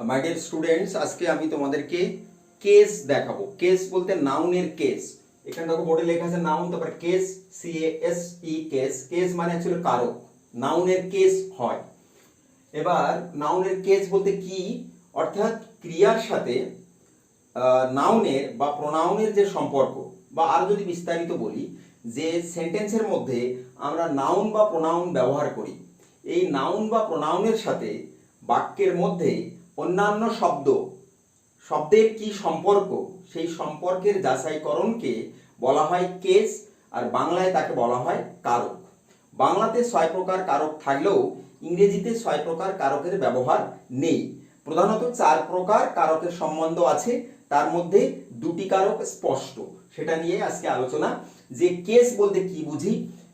My dear students, আজকে আমি তোমাদেরকে কেস দেখাবো। কেস বলতে নাউনের কেস। এখানে দেখো বোর্ডে লেখা আছে নাউন, তারপর কেস, CASE, কেস। কেস মানে অ্যাকচুয়ালি কারক, নাউনের কেস হয়। এবার নাউনের কেস বলতে কি, অর্থাৎ ক্রিয়ার সাথে নাউনের বা প্রোনাউনের যে সম্পর্ক, বা আর যদি বিস্তারিত বলি যে সেন্টেন্সের মধ্যে আমরা নাউন বা প্রোনাউন ব্যবহার করি, এই নাউন বা প্রোনাউনের সাথে বাক্যের মধ্যে অন্যান্য শব্দের কি সম্পর্ক, সেই সম্পর্কের যাচাইকরণকে বলা হয় কেস, আর বাংলায় তাকে বলা হয় কারক। বাংলাতে 6 প্রকার কারক থাকলেও ইংরেজিতে 6 প্রকার কারকের ব্যবহার নেই। প্রধানত 4 প্রকার কারকের সম্বন্ধ আছে, তার মধ্যে 2টি কারক স্পষ্ট। সেটা নিয়ে আজকে আলোচনা, যে কেস বলতে কি বুঝি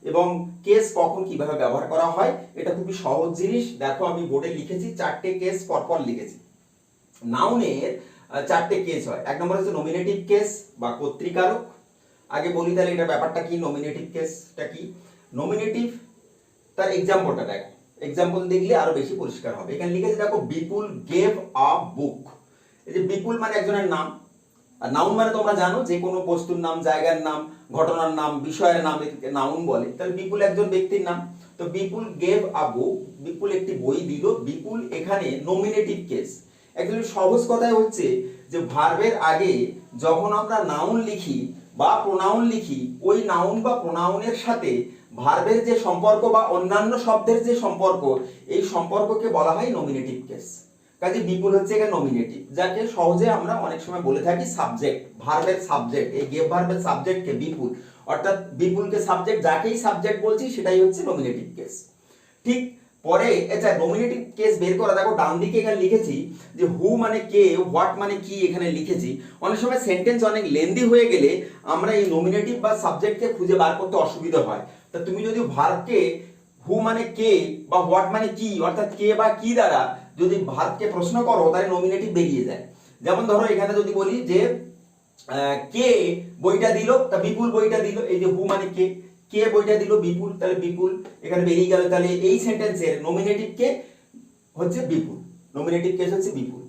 এবং কেস কখন কিভাবে ব্যবহার করা হয়। এটা খুবই সহজ জিনিস। দেখো আমি বোর্ডে লিখেছি, 4টে কেস পরপর লিখেছি। নাউনের 4টে কেস হয়। 1 নম্বর হচ্ছে নমিনেটিভ কেস বা কর্তৃকারক। আগে বলি তাহলে এটা ব্যাপারটা কি, নমিনেটিভ কেসটা কি। নমিনেটিভ, তার এক্সাম্পলটা দেখো, এক্সাম্পল দেখলে আরো বেশি পরিষ্কার হবে। এখানে লিখেছে দেখো, বিপুল গেভ আ বুক। এই যে বিপুল মানে একজনের নাম, আর নাউন মানে তোমরা জানো যে কোনো বস্তুর নাম, জায়গার নাম, ঘটনার নাম, বিষয়ের নাম, এটাকে নাউন বলে। তাহলে বিপুল একজন ব্যক্তির নাম। তো বিপুল গেভ আ বুক, বিপুল একটি বই দিল। বিপুল এখানে নমিনেটিভ কেস। একদম সহজ কথায় হচ্ছে যে ভার্বের আগে যখন আমরা নাউন লিখি বা প্রোনাউন লিখি, ওই নাউন বা প্রোনাউনের সাথে ভার্বের যে সম্পর্ক বা অন্যান্য শব্দের যে সম্পর্ক, এই সম্পর্ককে বলা হয় নমিনেটিভ কেস। কাজে বিপুল হচ্ছে এখানে নমিনেটিভ, যাকে সহজে আমরা অনেক সময় বলে থাকি সাবজেক্ট, ভার্বের সাবজেক্ট। এই গেভ ভার্বের সাবজেক্টকে বিপুল, অর্থাৎ বিপুলকে সাবজেক্ট, যাকেই সাবজেক্ট বলছি সেটাই হচ্ছে নমিনেটিভ কেস। ঠিক পরে আচ্ছা, নমিনেটিভ কেস বের করা, দেখো ডান দিকে এখানে লিখেছি যে হু মানে কে, হোয়াট মানে কি, এখানে লিখেছি। অনেক সময় সেন্টেন্স অনেক লেন্দি হয়ে গেলে আমরা এই নমিনেটিভ বা সাবজেক্টকে খুঁজে বার করতে অসুবিধা হয়। তা তুমি যদি ভার্বকে হু মানে কে বা হোয়াট মানে কি, অর্থাৎ কে বা কি দ্বারা যদি ভার্বকে প্রশ্ন করো, তাহলে নমিনেটিভ বেরিয়ে যায়। যেমন ধরো এখানে যদি বলি যে কে বইটা দিল, তা বিপুল বইটা দিল। এই যে হু মানে কে, কে বইটা দিল, বিপুল, তাহলে বিপুল এখানে বেরিয়ে গেল। তাহলে এই সেন্টেন্সের নমিনেটিভ কে হচ্ছে বিপুল, নমিনেটিভ কেস হচ্ছে বিপুল।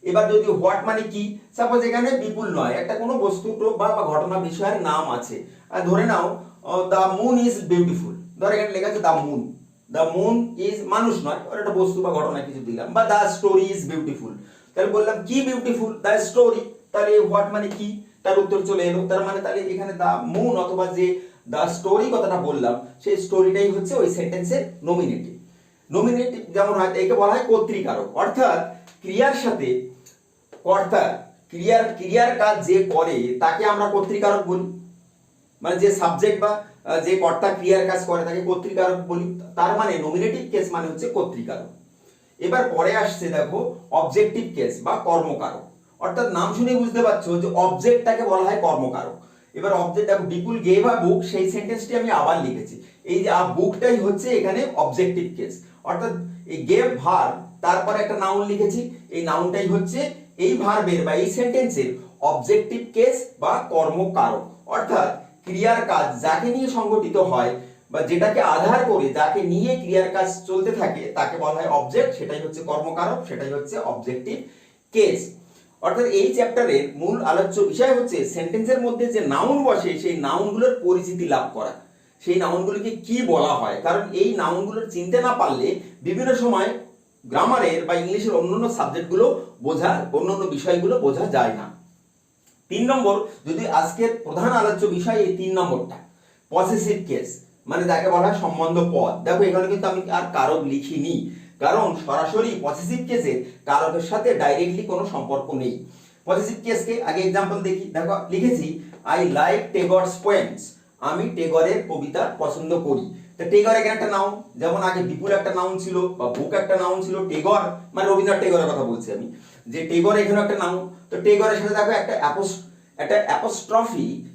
এবার যদি হোয়াট মানে কি, সাপোজ এখানে বিপুল নয়, একটা কোনো বস্তু বা ঘটনা বিষয়ের নাম আছে। আর ধরে নাও দ্য মুন ইজ বিউটিফুল, ধর এখানে লেখা আছে the moon. The moon is মানুষ নয়, ওর একটা বস্তু বা ঘটনা কিছু দিলাম। বা দ্য স্টোরি ইজ বিউটিফুল, তাহলে বললাম কি বিউটিফুল, দ্য স্টোরি। তাহলে হোয়াট মানে কি, তার উত্তর চলে এলো। তার মানে তাহলে এখানে দ্য মুন অথবা যে দ্য স্টোরি কথাটা বললাম, সেই স্টোরিটাই হচ্ছে ওই সেন্টেন্সের নমিনেটিভ। নমিনেটিভ যেমন হয়, একে বলা হয় কর্তৃকারক, অর্থাৎ ক্রিয়ার সাথে কর্তা, ক্রিয়ার কাজ যে করে তাকে আমরা কর্তৃকারক বলি। মানে যে সাবজেক্ট বা যে কর্তা ক্রিয়ার কাজ করে তাকে কর্তৃকারক বলি। তার মানে নমিনেটিভ কেস মানে হচ্ছে কর্তৃকারক। এবার পরে আসছে দেখো অবজেক্টিভ কেস বা কর্মকারক, অর্থাৎ নাম শুনে বুঝতে পারছো যে অবজেক্টটাকে বলা হয় কর্মকারক। এবার অবজেক্ট দেখো, বিপুল গেভ আ বুক, সেই সেন্টেন্সটি আমি আবার লিখেছি। এই যে আ বুকটাই হচ্ছে এখানে অবজেক্টিভ কেস, অর্থাৎ এই গেভ ভার্ব, তারপরে একটা নাউন লিখেছি, এই নাউনটাই হচ্ছে এই ভার্বের বা এই সেন্টেন্সের অবজেক্টিভ কেস বা কর্মকারক। অর্থাৎ ক্রিয়ার কাজ যাকে নিয়ে সংগঠিত হয় বা যেটাকে আধার করে যাকে নিয়ে ক্রিয়ার কাজ চলতে থাকে, তাকে বলা হয় অবজেক্ট, সেটাই হচ্ছে কর্মকারক, সেটাই হচ্ছে অবজেক্টিভ কেস। অর্থাৎ এই চ্যাপ্টারের মূল আলোচ্য বিষয় হচ্ছে সেন্টেন্সের মধ্যে যে নাউন বসে, সেই নাউনগুলোর পরিচিতি লাভ করা, সেই নাউনগুলোকে কি বলা হয়। কারণ এই নাউনগুলোর চিনতে না পারলে বিভিন্ন সময় গ্রামারের বা ইংলিশের অন্যান্য সাবজেক্টগুলো বোঝা, অন্যান্য বিষয়গুলো বোঝা যায় না। 3 নম্বর, যদি আজকের প্রধান আলোচ্য বিষয় এই 3 নম্বরটা, পসেসিভ কেস, মানে যাকে বলা হয় সম্বন্ধ পদ। দেখো এখানে কিন্তু আমি আর কারক লিখিনি, কারণ সরাসরি পসেসিভ কেসে কারকের সাথে ডাইরেক্টলি কোনো সম্পর্ক নেই। পসেসিভ কেসকে আগে এক্সাম্পল দেখি। দেখো লিখেছি আই লাইক টেগরস পোয়েমস, আমি টেগরের কবিতা পছন্দ করি। তো টেগর এখানে একটা নাউন, যেমন আগে বিপুল একটা নাউন ছিল বা বুক একটা নাউন ছিল, টেগর মানে রবীন্দ্রনাথ টেগরের কথা বলছি আমি, যে টেগর এখানে একটা নাউন। তো টেগরের সাথে দেখো একটা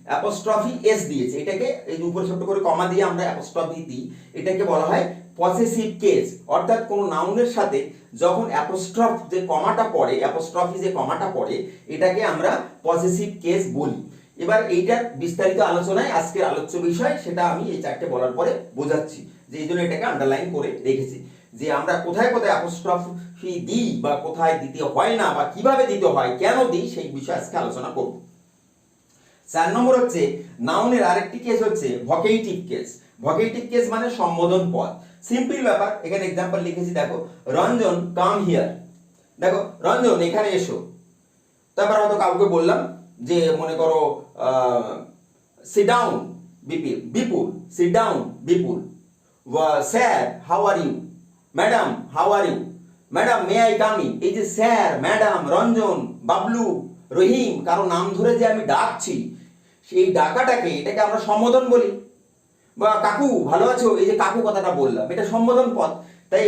অ্যাপোস্ট্রফি এস দিয়েছে, এটাকে এই উপরে ছোট করে কমা দিয়ে আমরা অ্যাপোস্ট্রফি দিই, এটাকে বলা হয় পসেসিভ কেস। অর্থাৎ কোন নাউনের সাথে যখন অ্যাপোস্ট্রফ যে কমাটা পড়ে, অ্যাপোস্ট্রফি যে কমাটা পড়ে, এটাকে আমরা পসেসিভ কেস বলি। এবার এইটার বিস্তারিত আলোচনায় আজকের আলোচ্য বিষয়, সেটা আমি এই 4টে বলার পরে বোঝাচ্ছি, যে এই জন্য এটাকে আন্ডারলাইন করে রেখেছি। যে আমরা কোথায় কোথায় অ্যাপোস্ট্রফি দিই বা কোথায় দিতে হয় না বা কিভাবে দিতে হয়, কেন দিই, সেই বিষয়ে আজকে আলোচনা করব। 4 নম্বর হচ্ছে নাউনের আরেকটি কেস হচ্ছে ভোকেটিভ কেস। ভোকেটিভ কেস মানে সম্বোধন পদ। সিম্পল ব্যাপার, এখানে एग्जांपल লিখেছি দেখো, রঞ্জন কাম হিয়ার। দেখো রঞ্জন এখানে এসো। তারপর হয়তো কাউকে বললাম যে মনে করো sit down Bipul, sit down Bipul. Sir how are you, madam how are you, madam may I come in. এই যে স্যার, ম্যাডাম, রঞ্জন, বাবলু, রহিম, কারো নাম ধরে যে আমি ডাকছি, সেই ডাকাটাকে এটাকে আমরা সম্বোধন বলি। বা কাকু ভালো আছো, এই যে কাকু কথাটা বললাম, এটা সম্বোধন পদ। তাই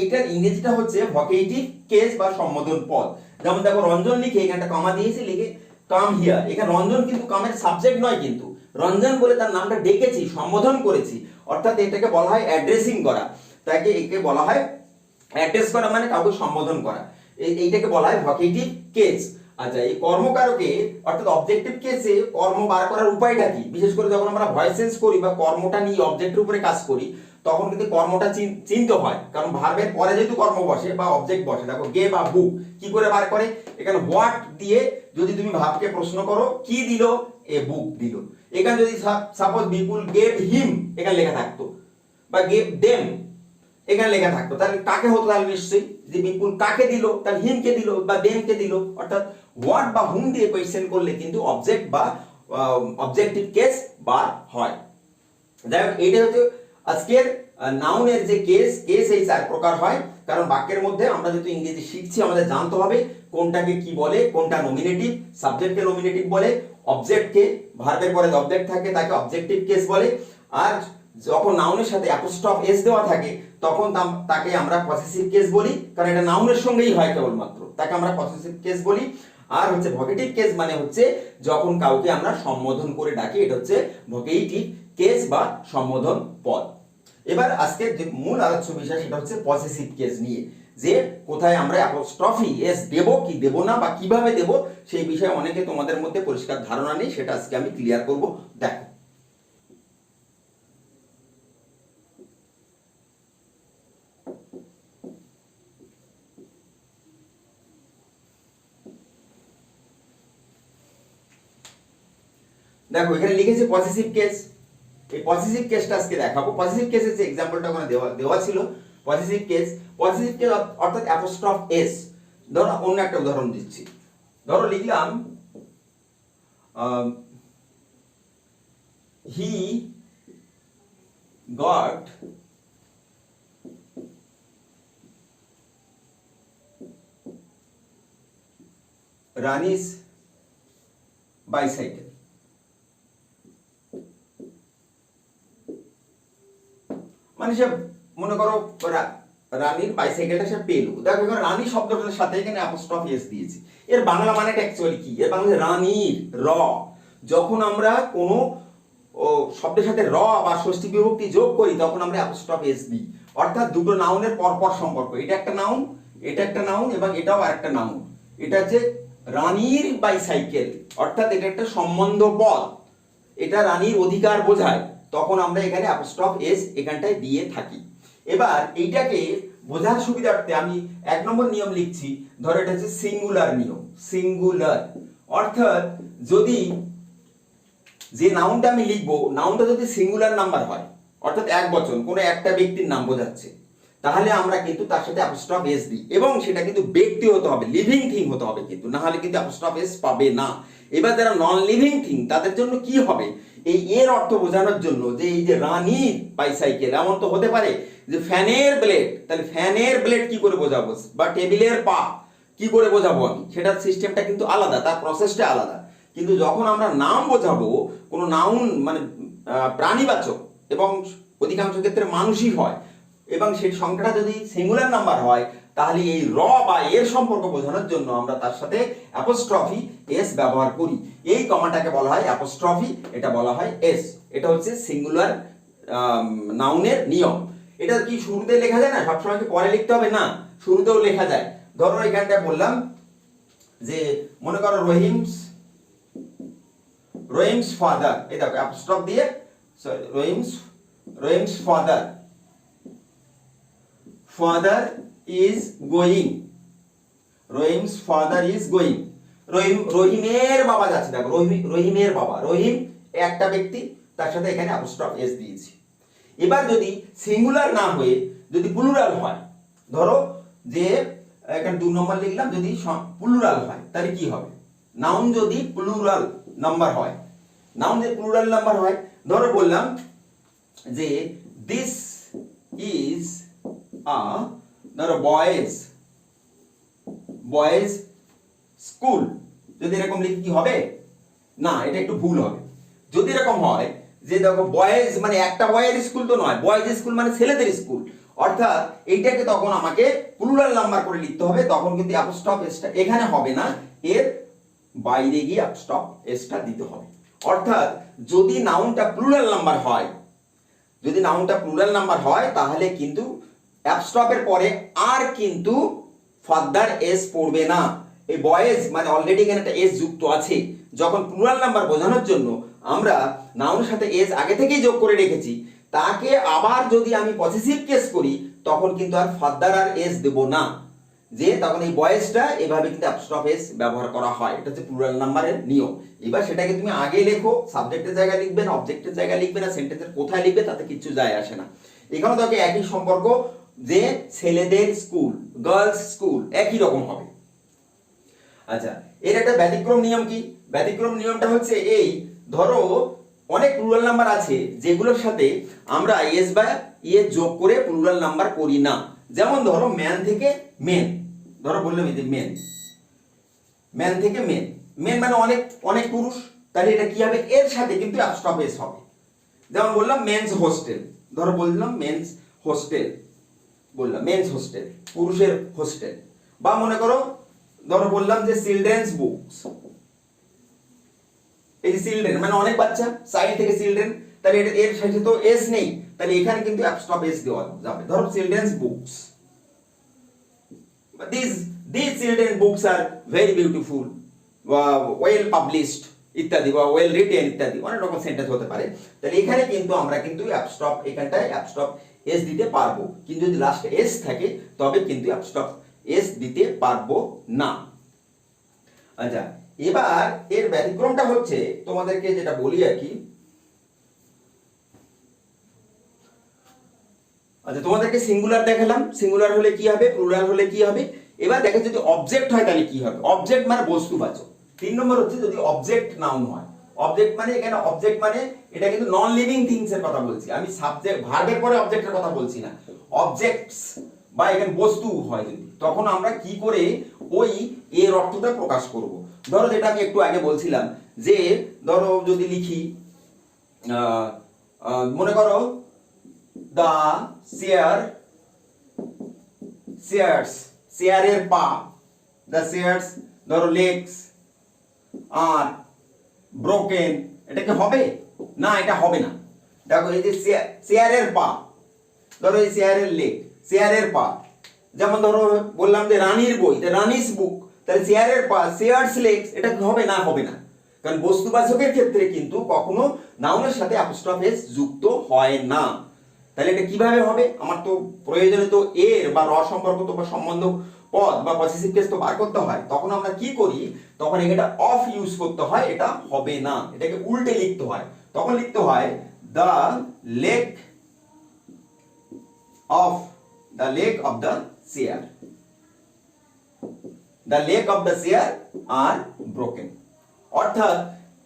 এইটার ইংরেজিটা হচ্ছে ভোকেটিভ কেস বা সম্বোধন পদ। যেমন দেখো রঞ্জন লিখে এখানে একটা কমা দিয়েছি, লিখে কাম হিয়ার। এখানে রঞ্জন কিন্তু কামের সাবজেক্ট নয়, কিন্তু রঞ্জন বলে তার নামটা ডেকেছি, সম্বোধন করেছি, অর্থাৎ এটাকে বলা হয় অ্যাড্রেসিং করা। তাকে একে বলা হয় অ্যাড্রেস করা, মানে কাউকে সম্বোধন করা। এইটাকে বলা হয় ভোকেটিভ কেস। আচ্ছা, এই কর্মকারকে অর্থাৎ অবজেক্টিভ কেসে কর্ম বার করার উপায়টা কি? বিশেষ করে যখন আমরা ভয়েস চেঞ্জ করি বা কর্মটা নিয়ে অবজেক্টের উপরে কাজ করি, তখন কিন্তু কর্মটা চিনতে হয়, কারণ ভার্বের পরে যেহেতু কর্ম বসে বা অবজেক্ট বসে। দেখো গে বা বুক কি করে বার করে, এখানে হোয়াট দিয়ে যদি তুমি ভাবকে প্রশ্ন করো কি দিল, এ বুক দিল। এখানে যদি সাপোজ বিপুল গেভ হিম এখানে লেখা থাকতো, বা গেভ দেম এখানে লেখা থাকতো, তাহলে কাকে হতো? তাহলে নিশ্চয়ই যে বিপুল কাকে দিল, তাহলে হিমকে দিল বা দেমকে দিল। অর্থাৎ হোয়াট বা হুম দিয়ে কোয়েশ্চেন করলে কিন্তু অবজেক্ট বা অবজেক্টিভ কেস বার হয়। যাই হোক, এইটা হচ্ছে আজকের নাউনের যে কেস এই 4 প্রকার হয়। কারণ বাক্যের মধ্যে আমরা যেহেতু ইংরেজি শিখছি, আমাদের জানতে হবে কোনটাকে কি বলে, কোনটা নমিনেটিভ, সাবজেক্টকে নমিনেটিভ বলে, অবজেক্টকে, ভার্বের পরে অবজেক্ট থাকে তাকে অবজেক্টিভ কেস বলে, আর যখন নাউনের সাথে অ্যাপোস্ট্রফ এস দেওয়া থাকে তখন তাকে আমরা পসেসিভ কেস বলি, কারণ এটা নাউনের সঙ্গেই হয় কেবলমাত্র, তাকে আমরা পসেসিভ কেস বলি। আর হচ্ছে ভোকেটিভ কেস মানে হচ্ছে যখন কাউকে আমরা সম্বোধন করে ডাকি, এটা হচ্ছে ভোকেটিভ কেস বা সম্বোধন পদ। এবার আজকের যে মূল আলোচ্য বিষয় সেটা হচ্ছে পসেসিভ কেস নিয়ে, যে কোথায় আমরা অ্যাপোস্ট্রফি এস দেব কি দেব না বা কিভাবে দেব, সেই বিষয়ে অনেকে তোমাদের মধ্যে পরিষ্কার ধারণা নেই, সেটা আজকে আমি ক্লিয়ার করব। দেখো দেখো এখানে লিখেছে পসেসিভ কেস। এই পসেসিভ কেসটা আজকে দেখাবো। পসেসিভ কেসের যে एग्जांपलটা ওখানে দেওয়া ছিল, পসেসিভ কেস অর্থাৎ অ্যাপোস্ট্রফ এস। ধরো অন্য একটা উদাহরণ দিচ্ছি, ধরো লিখলাম হি গট রানিস বাইসাইকেল। মানে সে মনে করো রানীর বাইসাইকেলটা সে পেলো। দেখো এখানে রানী শব্দটার সাথে এখানে অ্যাপোস্ট্রফ এস দিয়েছি। এর বাংলা মানেটা অ্যাকচুয়ালি কি? এর বাংলা রানীর র। যখন আমরা কোনো শব্দের সাথে র বা ষষ্ঠী বিভক্তি যোগ করি তখন আমরা অ্যাপোস্ট্রফ এস দিই। অর্থাৎ দুটো নাউনের পরপর সম্পর্ক, এটা একটা নাউন, এটা একটা নাউন এবং এটাও আরেকটা নাউন। এটা হচ্ছে রানীর বাইসাইকেল, অর্থাৎ এটা একটা সম্বন্ধ পদ, এটা রানীর অধিকার বোঝায়, তখন আমরা এখানে অ্যাপোস্ট্রফ এস এখানটায় দিয়ে থাকি। এবার এইটাকে বোঝার সুবিধার্থে আমি 1 নম্বর নিয়ম লিখছি। ধরো এটা হচ্ছে সিঙ্গুলার নিয়ম। সিঙ্গুলার অর্থাৎ যদি যে নাউনটা আমি লিখবো, নাউনটা যদি সিঙ্গুলার নাম্বার হয়, অর্থাৎ এক বচন, কোনো একটা ব্যক্তির নাম বোঝাচ্ছে, তাহলে আমরা কিন্তু তার সাথে অ্যাপোস্ট্রফ এস দিই, এবং সেটা কিন্তু ব্যক্তি হতে হবে, লিভিং থিং হতে হবে কিন্তু, না হলে কিন্তু অ্যাপোস্ট্রফ এস পাবে না। এবার যারা নন লিভিং থিং তাদের জন্য কি হবে, এই এর অর্থ বোঝানোর জন্য যে এই যে রানীর বাইসাইকেল, এমন তো হতে পারে যে ফ্যানের ব্লেড, তাহলে ফ্যানের ব্লেড কি করে বোঝাবো, বা টেবিলের পা কি করে বোঝাবো আমি, সেটার সিস্টেমটা কিন্তু আলাদা, তার প্রসেসটা আলাদা। কিন্তু যখন আমরা নাম বোঝাবো, কোনো নাউন মানে প্রাণীবাচক এবং অধিকাংশ ক্ষেত্রে মানুষই হয়, এবং সেই সংখ্যাটা যদি সিঙ্গুলার নাম্বার হয়, তাহলে এই র বা এর সম্পর্ক বোঝানোর জন্য আমরা তার সাথে অ্যাপোস্ট্রফি এস ব্যবহার করি। এই কমাটাকে বলা হয় অ্যাপোস্ট্রফি, এটা বলা হয় এস। এটা হচ্ছে সিঙ্গুলার নাউনের নিয়ম। এটা কি শুরুতে লেখা যায় না, সবসময় কি পরে লিখতে হবে? না, শুরুতেও লেখা যায়। ধরো এখানটায় বললাম যে মনে করো রহিমস ফাদার, এই দেখো অ্যাপোস্ট্রফ দিয়ে, sorry Rahim's father father is going, Rahim's father is going, রহিমের বাবা যাচ্ছে, দেখো রহিমের বাবা, রহিম একটা ব্যক্তি, তার সাথে এখানে অ্যাপোস্ট্রফ এস দিয়েছি। এবার যদি সিঙ্গুলার না হয়ে যদি প্লুরাল হয়, ধরো যে এখানে 2 নম্বর লিখলাম, যদি প্লুরাল হয় তাহলে কি হবে? নাউন যদি প্লুরাল নাম্বার হয়, নাউন যদি প্লুরাল নাম্বার হয়, ধরো বললাম যে দিস ইজ আ, ধরো বয়েজ স্কুল, যদি এরকম লিখি কি হবে? না, এটা একটু ভুল হবে। যদি এরকম হয় যে দেখো বয়েজ মানে একটা বয়ের স্কুল তো নয়, বয়েজ স্কুল মানে ছেলেদের স্কুল, অর্থাৎ এইটাকে তখন আমাকে প্লুরাল নাম্বার করে লিখতে হবে, তখন কিন্তু অ্যাপোস্ট্রফ এসটা এখানে হবে না, এর বাইরে গিয়ে অ্যাপোস্ট্রফ এসটা দিতে হবে। অর্থাৎ যদি নাউনটা প্লুরাল নাম্বার হয়, যদি নাউনটা প্লুরাল নাম্বার হয় তাহলে কিন্তু অ্যাপোস্ট্রফের পরে আর কিন্তু ফাদার এস পড়বে না। এই বয়েজ মানে অলরেডি এখানে একটা এস যুক্ত আছে, যখন প্লুরাল নাম্বার বোঝানোর জন্য আমরা নাউনের সাথে এস আগে থেকেই যোগ করে রেখেছি, তাকে আবার যদি আমি পসেসিভ কেস করি তখন কিন্তু আর ফাদার আর এস দেব না, যে তখন এই বয়েজটা এভাবে কিন্তু অ্যাপোস্ট্রফ এস ব্যবহার করা হয়। এটা হচ্ছে প্লুরাল নাম্বারের নিয়ম। এবার সেটাকে তুমি আগে লেখো, সাবজেক্টের জায়গায় লিখবে না, অবজেক্টের জায়গায় লিখবে না, সেন্টেন্সের কোথায় লিখবে তাতে কিছু যায় আসে না। এখানে তোকে একই সম্পর্ক, যে ছেলেদের স্কুল, গার্লস স্কুল একই রকম হবে। আচ্ছা, এর একটা ব্যতিক্রম নিয়ম কি? ব্যতিক্রম নিয়মটা হচ্ছে এই, ধরো অনেক প্লুরাল নাম্বার আছে যেগুলোর সাথে আমরা এস বা ইয়ে যোগ করে প্লুরাল নাম্বার করি না। যেমন ধরো ম্যান থেকে মেন, ধরো বললাম এই যে ম্যান থেকে মেন, মেন মানে অনেক অনেক পুরুষ, তাহলে এটা কি হবে? এর সাথে কিন্তু অ্যাপোস্ট্রফ এস হবে। যেমন বললাম মেন্স হোস্টেল, ধরো বললাম মেন্স হোস্টেল, বললাম মেন্স হোস্টেল পুরুষের হোস্টেল। বা মনে করো ধরো বললাম যে চিলড্রেন্স বুকস, এই যে চিলড্রেন মানে অনেক বাচ্চা, চাইল্ড থেকে চিলড্রেন, তাহলে এটা এর সাথে তো এস নেই, তাহলে এখানে কিন্তু অ্যাপোস্ট্রফ এস দেওয়া যাবে। ধরো children's books, these children books are very beautiful, well published ইত্যাদি, বা ওয়েল রিটেন ইত্যাদি, অনেক রকম সেন্টেন্স হতে পারে। তাহলে এখানে কিন্তু আমরা কিন্তু অ্যাপোস্ট্রফ, এখানটায় অ্যাপোস্ট্রফ এস দিতে পারবো, কিন্তু যদি লাস্টে এস থাকে তবে কিন্তু অ্যাপোস্ট্রফ এস দিতে পারবো না। আচ্ছা, এবার এর ব্যতিক্রমটা হচ্ছে তোমাদেরকে যেটা বলি আর কি, আচ্ছা তোমাদেরকে সিঙ্গুলার দেখালাম, সিঙ্গুলার হলে কি হবে, প্লুরাল হলে কি হবে। এবার দেখো যদি অবজেক্ট হয় তাহলে কি হবে? অবজেক্ট মানে বস্তুবাচক। 3 নম্বর হচ্ছে যদি অবজেক্ট নাউন হয়। অবজেক্ট মানে এখানে অবজেক্ট মানে এটা কিন্তু নন লিভিং থিংস এর কথা বলছি আমি, সাবজেক্ট ভার্বের পরে অবজেক্টের কথা বলছি না। অবজেক্টস বা এখানে বস্তু হয় যদি, তখন আমরা কি করে ওই এর অর্থটা প্রকাশ করব। ধরো যেটা আমি একটু আগে বলছিলাম, যে ধরো যদি লিখি মনে করো দা চেয়ারের পা, দা চেয়ার্স ধরো লেগস আর ব্রোকেন, এটা কি হবে? না, এটা হবে না। দেখো এই যে চেয়ারের পা, ধরো এই চেয়ারের লেগ, চেয়ারের পা। যেমন ধরো বললাম যে রানীর বই, রানিস বুক, তাহলে চেয়ারের পা, চেয়ার্স লেগস, এটা কি হবে? না, হবে না। কারণ বস্তুবাচকের ক্ষেত্রে কিন্তু কখনো নাউনের সাথে অ্যাপোস্ট্রফ এস যুক্ত হয় না। তাহলে এটা কিভাবে হবে? আমার তো প্রয়োজনে তো এর বা র সম্পর্ক তো বা সম্বন্ধ পদ বা পসেসিভ কেস তো বার করতে হয়। তখন আমরা কি করি? তখন এটা অফ ইউজ করতে হয়, এটা হবে না, এটাকে উল্টে লিখতে হয়। তখন লিখতে হয় the leg of the chair, the leg of the chair are broken. অর্থাৎ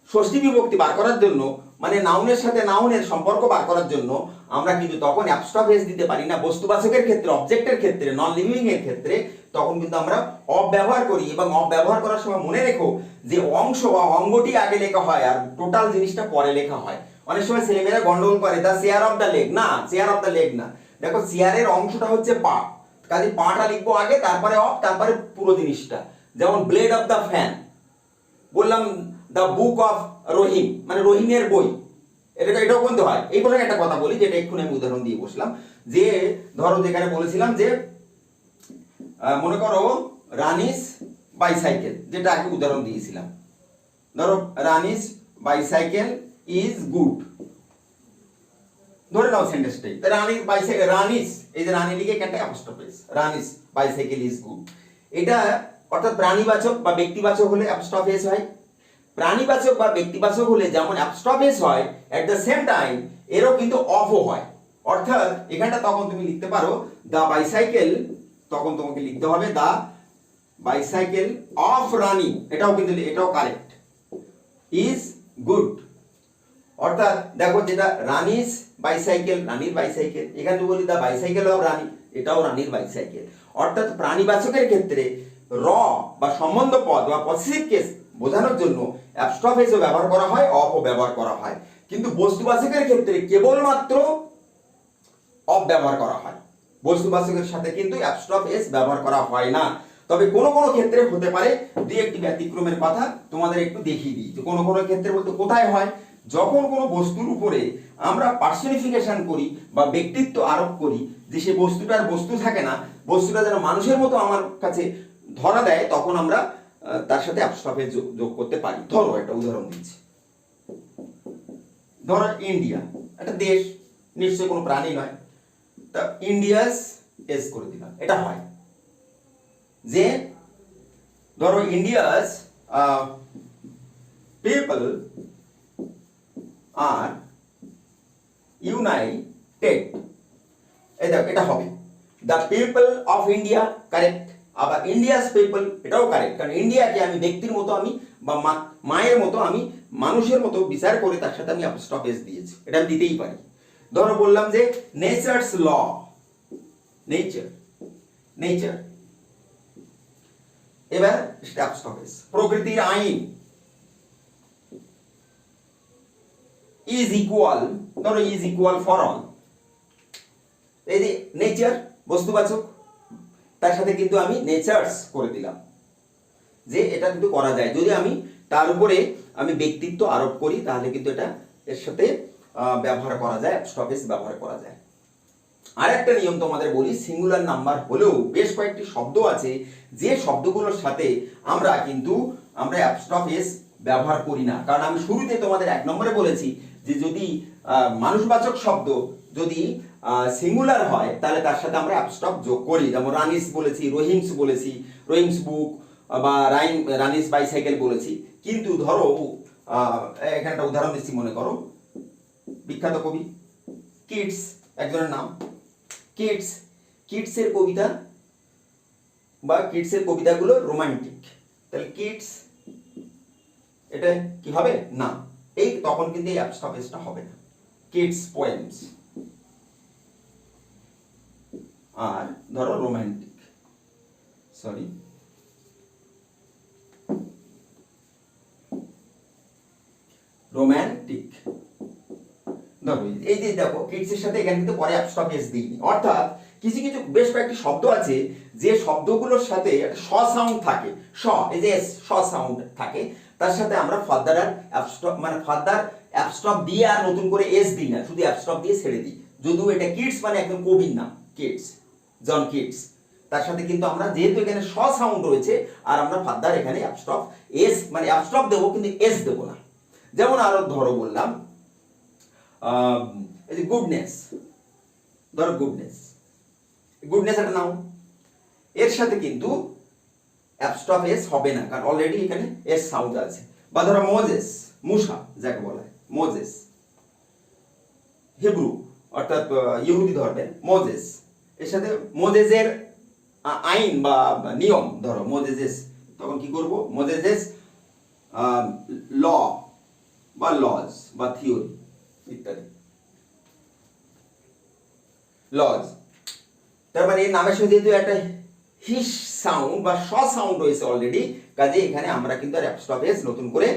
ষষ্ঠী বিভক্তি বার করার জন্য, মানে নাউনের সাথে নাউনের সম্পর্ক বার করার জন্য আমরা কিন্তু তখন অ্যাপোস্ট্রফ এস দিতে পারি না। বস্তুবাচকের ক্ষেত্রে, অবজেক্টের ক্ষেত্রে, নন লিভিং এর ক্ষেত্রে তখন কিন্তু আমরা অফ ব্যবহার করি। এবং অফ ব্যবহার করার সময় মনে রেখো যে অংশ বা অঙ্গটি আগে লেখা হয় আর টোটাল জিনিসটা পরে লেখা হয়। অনেক সময় ছেলেমেয়েরা গন্ডগোল করে, দা চেয়ার অফ দ্য লেগ, না, চেয়ার অফ দ্য লেগ না। দেখো চেয়ারের অংশটা হচ্ছে পা, কাজে পাটা লিখবো আগে, তারপরে অফ, তারপরে পুরো জিনিসটা। যেমন ব্লেড অফ দ্য ফ্যান, বললাম দ্য বুক অফ রহিম, মানে রহিমের বই, এটাও বলতে হয়। এই বলে একটা কথা বলি, যেটা এক্ষুনি আমি উদাহরণ দিয়ে বসলাম, যে ধরো যেখানে বলেছিলাম যে মনে করো রানিস বাইসাইকেল, যেটা আগে উদাহরণ দিয়েছিলাম, ধরো রানিস বাইসাইকেল ইজ গুড, ধরে নাও সেন্টেন্সটাই। রানিস বাইসাইকেল, রানিস এই যে রানী লিখে এখানটা apostrophe S, Rani's bicycle is good. এটা অর্থাৎ প্রাণীবাচক বা ব্যক্তিবাচক হলে অ্যাপস্ট্রফ এস হয়, প্রাণীবাচক বা ব্যক্তিবাচক হলে যেমন অ্যাপস্ট্রফ এস হয়, এট দ্য সেম টাইম এরও কিন্তু অফও হয়। অর্থাৎ এখানটা তখন তুমি লিখতে পারো দা বাইসাইকেল, তখন তোমাকে লিখতে হবে দা বাইসাইকেল অফ রানি, এটাও কিন্তু এটাও কারেক্ট, ইজ গুড। অর্থাৎ দেখো যেটা রানিস বাইসাইকেল, রানীর বাইসাইকেল, এখানে যদি বলি দা বাইসাইকেল অফ রানী, এটাও রানীর বাইসাইকেল। অর্থাৎ প্রাণীবাচকের ক্ষেত্রে র বা সম্বন্ধ পদ বা পসেসিভ কেস বোঝানোর জন্য অ্যাপস্ট্রফ এসও ব্যবহার করা হয়, অফও ব্যবহার করা হয়, কিন্তু বস্তুবাচকের ক্ষেত্রে কেবলমাত্র অফ ব্যবহার করা হয়, বস্তুবাচকের সাথে কিন্তু অ্যাপস্ট্রফ এস ব্যবহার করা হয় না। তবে কোনো কোনো ক্ষেত্রে হতে পারে, দুই একটি ব্যতিক্রমের কথা তোমাদের একটু দেখিয়ে দিই যে কোনো কোনো ক্ষেত্রে বলতে কোথায় হয়, যখন কোনো বস্তুর উপরে আমরা পার্সনিফিকেশন করি বা ব্যক্তিত্ব আরোপ করি, যে সে বস্তুটার বস্তু থাকে না, বস্তুটা যেন মানুষের মতো আমার কাছে ধরা দেয়, তখন আমরা তার সাথে অ্যাপস্ট্রফ এস যোগ করতে পারি। ধরো একটা উদাহরণ দিচ্ছি, ধরো ইন্ডিয়া একটা দেশ, নিশ্চয়ই কোনো প্রাণী নয়, তা ইন্ডিয়াস এস করে দিলাম, এটা হয়। যে ধরো ইন্ডিয়াস পিপল আর ইউনাইটেড, এটা হবে the people of India, correct. আবার ইন্ডিয়াস পিপল, এটাও কারেক্ট, কারণ ইন্ডিয়াকে আমি ব্যক্তির মতো আমি বা মায়ের মতো আমি মানুষের মতো বিচার করে তার সাথে আমি অ্যাপস্ট্রফ এস দিয়েছি, এটা আমি দিতেই পারি। ধরো বললাম যে নেচারস ল, নেচার, নেচার, এবার অ্যাপস্ট্রফ এস। প্রকৃতির আইন, ইজ ইকুয়াল, ধরো ইজ ইকুয়াল ফর অল, এই যে নেচার বস্তুবাচক, তার সাথে কিন্তু আমি নেচারস করে দিলাম, যে এটা কিন্তু করা যায় যদি আমি তার উপরে আমি ব্যক্তিত্ব আরোপ করি, তাহলে কিন্তু এটা এর সাথে ব্যবহার করা যায়, অ্যাপস্ট্রফ এস ব্যবহার করা যায়। আরেকটা নিয়ম তোমাদের বলি, সিঙ্গুলার নাম্বার হলেও বেশ কয়েকটি শব্দ আছে যে শব্দগুলোর সাথে আমরা অ্যাপস্ট্রফ এস ব্যবহার করি না। কারণ আমি শুরুতে তোমাদের 1 নম্বরে বলেছি যে যদি মানুষবাচক শব্দ যদি সিঙ্গুলার হয় তাহলে তার সাথে আমরা অ্যাপস্ট্রফ যোগ করি, যেমন রানিস বলেছি, রহিমস বলেছি, রহিমস বুক, বা রানিস বাইসাইকেল বলেছি। কিন্তু ধরো এখানে একটা উদাহরণ দিচ্ছি, মনে করো বিখ্যাত কবি কিটস, একজনের নাম কিটস, কিটসের কবিতা বা কিটসের কবিতাগুলো রোমান্টিক, তাহলে কিটস এটা কি হবে না, এই তখন কিন্তু এই অ্যাপস্ট্রফ এসটা হবে না, কিডস পোয়েমস। আর ধরো রোমান্টিক, সরি রোমান্টিক, ধরো এই যে দেখো কিডসের সাথে এখানে কিন্তু পরে অ্যাপস্ট্রফ এস দিইনি। অর্থাৎ কিছু কিছু বেশ কয়েকটি শব্দ আছে যে শব্দগুলোর সাথে একটা স সাউন্ড থাকে, স, এই যে এস, স সাউন্ড থাকে, তার সাথে আমরা ফার্দার আর অ্যাপস্ট্রফ মানে ফার্দার অ্যাপস্ট্রফ দিয়ে আর নতুন করে এস দিই না, শুধু অ্যাপস্ট্রফ দিয়ে ছেড়ে দিই। যদিও এটা কিডস মানে একদম কবির নাম, কিডস, জন কিডস, তার সাথে কিন্তু আমরা যেহেতু এখানে স সাউন্ড রয়েছে আর আমরা ফার্দার এখানে অ্যাপস্ট্রফ এস মানে অ্যাপস্ট্রফ দেবো কিন্তু এস দেবো না। যেমন আরো ধরো বললাম এই যে গুডনেস, ধরো গুডনেস, গুডনেস একটা নাউন, এর সাথে কিন্তু অ্যাপস্ট্রফ এস হবে না কারণ অলরেডি এখানে এস সাউন্ড আছে। বা ধরো মোজেস, মুসা যাকে বলা হয়, মোজেস, হিব্রু অর্থাৎ ইহুদি ধর্মের মোজেস, এর সাথে মোজেসের আইন বা নিয়ম, ধরো মোজেস, তখন কি করব, মোজেস ল বা লজ বা থিওরি ইত্যাদি, লজ। তার মানে এর নামের সাথে যেহেতু একটা হিস সাউন্ড বা স সাউন্ড রয়েছে অলরেডি, কাজে এখানে আমরা কিন্তু আর অ্যাপস্ট্রফ এস নতুন করে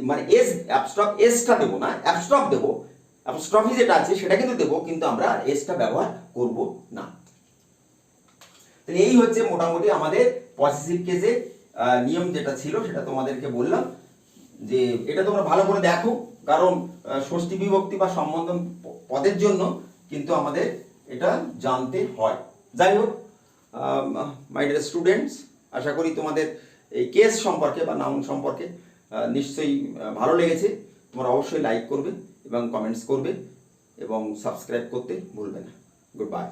মানে এস অ্যাপস্ট্রফ এসটা দেবো না, অ্যাপস্ট্রফ দেবো, অ্যাপস্ট্রফি যেটা আছে সেটা কিন্তু দেবো, কিন্তু আমরা এসটা ব্যবহার করব না। তাহলে এই হচ্ছে মোটামুটি আমাদের পসেসিভ কেসে নিয়ম যেটা ছিল সেটা তোমাদেরকে বললাম, যে এটা তোমরা ভালো করে দেখো, কারণ ষষ্ঠী বিভক্তি বা সম্বোধন পদের জন্য কিন্তু আমাদের এটা জানতে হয়। যাই হোক মাই ডিয়ার স্টুডেন্টস, আশা করি তোমাদের এই কেস সম্পর্কে বা নাউন সম্পর্কে নিশ্চয়ই ভালো লেগেছে। তোমরা অবশ্যই লাইক করবে এবং কমেন্টস করবে এবং সাবস্ক্রাইব করতে ভুলবে না। Good bye.